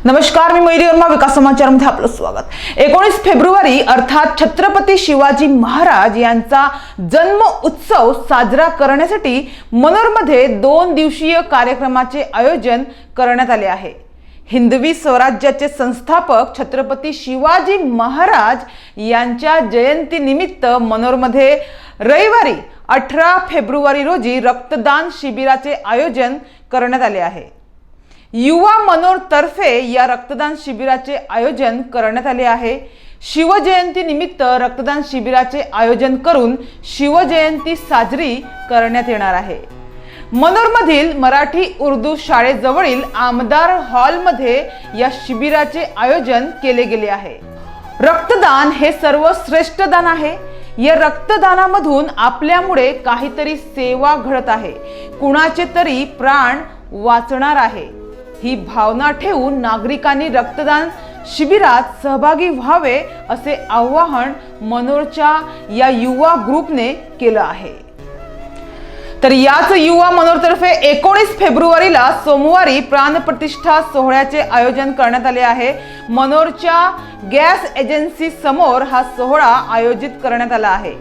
नमस्कार, मी मयुरी वर्मा, विकास समाचारमध्ये आपलं स्वागत। 19 फेब्रुवारी अर्थात छत्रपती शिवाजी महाराज यांचा जन्म उत्सव साजरा करण्यासाठी मनोरमध्ये 2 दिवसीय कार्यक्रमाचे आयोजन करण्यात आले आहे। हिंदवी स्वराज्याचे संस्थापक छत्रपती शिवाजी महाराज यांच्या जयंतीनिमित्त मनोरमध्ये रविवारी 18 फेब्रुवारी रोजी रक्तदान शिबिराचे आयोजन करण्यात आले आहे। युवा मनोर तर्फे या रक्तदान शिबिराचे आयोजन करण्यात आले आहे। शिवजयंती निमित्त रक्तदान शिबिराचे आयोजन करून शिवजयंती साजरी करण्यात येणार आहे। मनोरमधील मराठी उर्दू शाळेजवळील आमदार हॉलमध्ये या शिबिराचे आयोजन केले गेले आहे। रक्तदान हे सर्वश्रेष्ठ दान आहे। या रक्तदानामधून आपल्यामुळे काहीतरी सेवा घडत आहे, कुणाचे तरी प्राण वाचणार आहे। ही भावना ठेवून नागरिकांनी रक्तदान शिबिरात सहभागी व्हावे असे आवाहन मनोरच्या या युवा ग्रुपने केलं आहे। तर याच युवा मनोरतर्फे 19 फेब्रुवारीला सोमवारी प्राणप्रतिष्ठा सोहळ्याचे आयोजन करण्यात आले आहे। मनोरच्या गॅस एजन्सी समोर हा सोहळा आयोजित करण्यात आला आहे।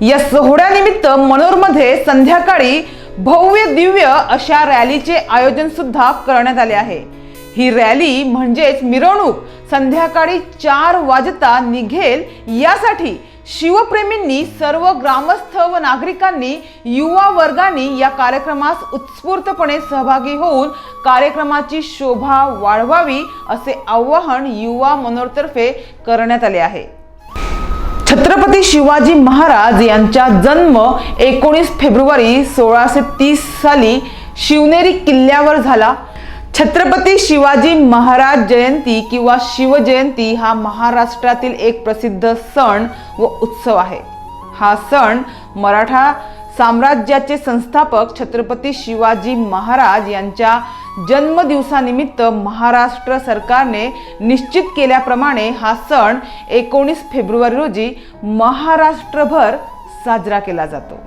या सोहळ्यानिमित्त मनोरमध्ये संध्याकाळी भव्य दिव्य अशा रॅलीचे आयोजन सुद्धा करण्यात आले आहे। ही रॅली म्हणजेच मिरवणूक संध्याकाळी 4 वाजता निघेल, यासाठी शिवप्रेमींनी, सर्व ग्रामस्थ व नागरिकांनी, युवा वर्गांनी या कार्यक्रमास उत्स्फूर्तपणे सहभागी होऊन कार्यक्रमाची शोभा वाढवावी असे आवाहन युवा मनोरतर्फे करण्यात आले आहे। छत्रपती शिवाजी महाराज यांचा जन्म 19 फेब्रुवारी 1630 साली शिवनेरी किल्ल्यावर झाला। छत्रपती शिवाजी महाराज जयंती किंवा शिवजयंती हा महाराष्ट्रातील एक प्रसिद्ध सण व उत्सव आहे। हा सण मराठा साम्राज्याचे संस्थापक छत्रपती शिवाजी महाराज यांच्या जन्मदिवसानिमित्त महाराष्ट्र सरकारने निश्चित केल्याप्रमाणे हा सण 19 फेब्रुवारी रोजी महाराष्ट्रभर साजरा केला जातो।